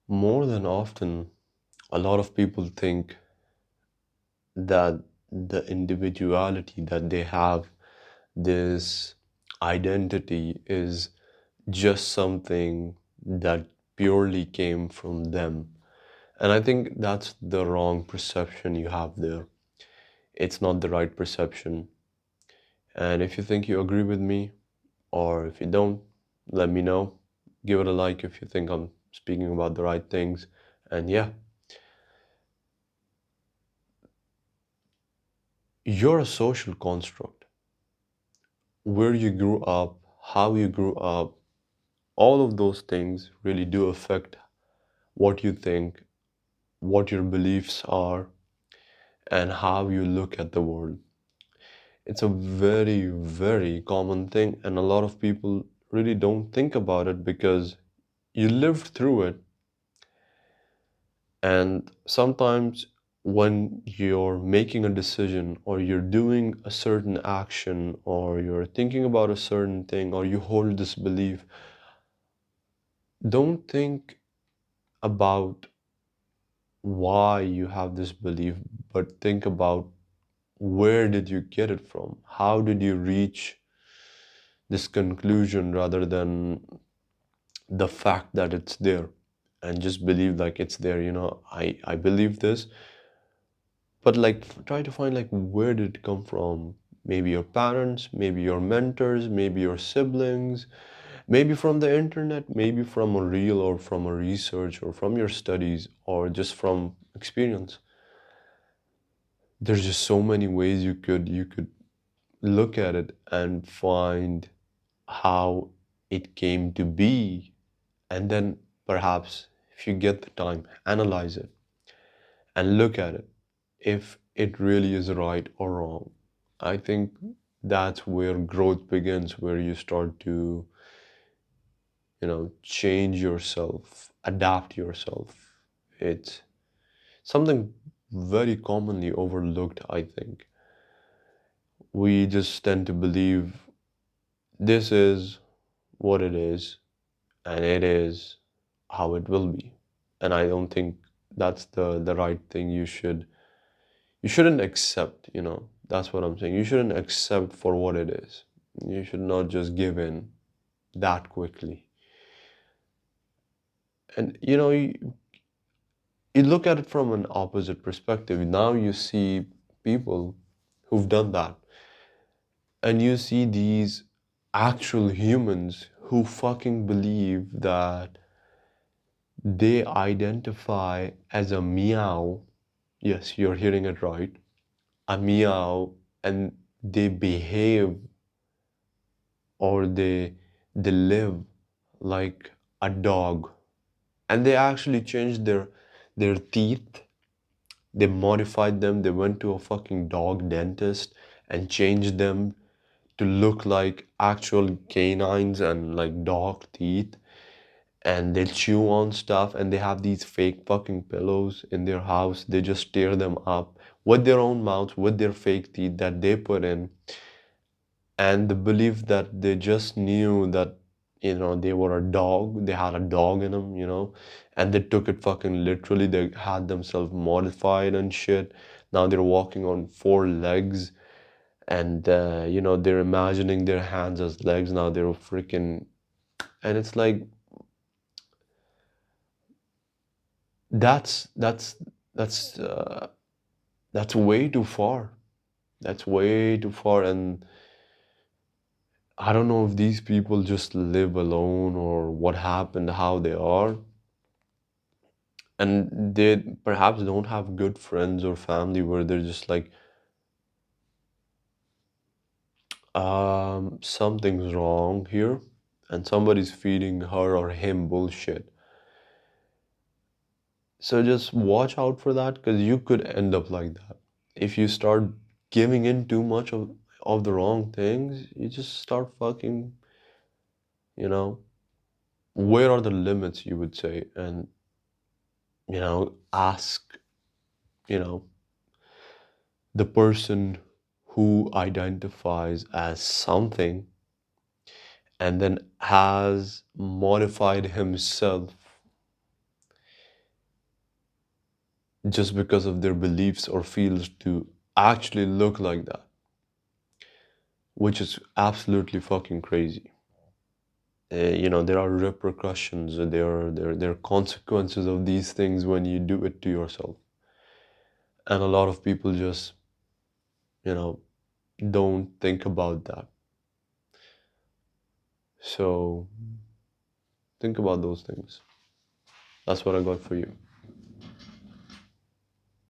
More than often, a lot of people think that the individuality that they have, this identity, is just something that purely came from them. And I think that's the wrong perception you have there. It's not the right perception. And if you think you agree with me, or if you don't, let me know. Give it a like if you think I'm speaking about the right things. And yeah, you're a social construct. Where you grew up, how you grew up, all of those things really do affect what you think, what your beliefs are, and how you look at the world. It's a very, very common thing, and a lot of people really don't think about it because you lived through it. And sometimes when you're making a decision or you're doing a certain action or you're thinking about a certain thing or you hold this belief, don't think about why you have this belief, but think about where did you get it from? How did you reach this conclusion rather than the fact that it's there and just believe like it's there, I believe this, but like try to find like where did it come from? Maybe your parents, maybe your mentors, maybe your siblings, maybe from the internet, maybe from a reel or from a research or from your studies or just from experience. There's just so many ways you could look at it and find how it came to be, and then perhaps if you get the time, analyze it and look at it if it really is right or wrong. I think that's where growth begins, where you start to, change yourself, adapt yourself. It's something very commonly overlooked, I think. We just tend to believe this is what it is, and it is how it will be. And I don't think that's the right thing. You shouldn't accept, That's what I'm saying. You shouldn't accept for what it is. You should not just give in that quickly. And you look at it from an opposite perspective. Now you see people who've done that, and you see these actual humans who fucking believe that they identify as a meow. Yes, you're hearing it right. A meow, and they behave or they live like a dog. And they actually changed their teeth. They modified them. They went to a fucking dog dentist and changed them to look like actual canines and like dog teeth. And they chew on stuff, and they have these fake fucking pillows in their house. They just tear them up with their own mouths, with their fake teeth that they put in. And the belief that they just knew that, they were a dog, they had a dog in them, and they took it fucking literally. They had themselves modified and shit. Now they're walking on four legs, and they're imagining their hands as legs. Now they're freaking, and it's like that's that's that's that's way too far. That's way too far. And I don't know if these people just live alone or what happened, how they are. And they perhaps don't have good friends or family where they're just like, something's wrong here, and somebody's feeding her or him bullshit. So just watch out for that because you could end up like that. If you start giving in too much of the wrong things, you just start fucking, you know, where are the limits, you would say, and, ask, you know, the person who identifies as something and then has modified himself just because of their beliefs or feels to actually look like that, which is absolutely fucking crazy. There are repercussions, there are consequences of these things when you do it to yourself. And a lot of people just, you know, don't think about that. So think about those things. That's what I got for you.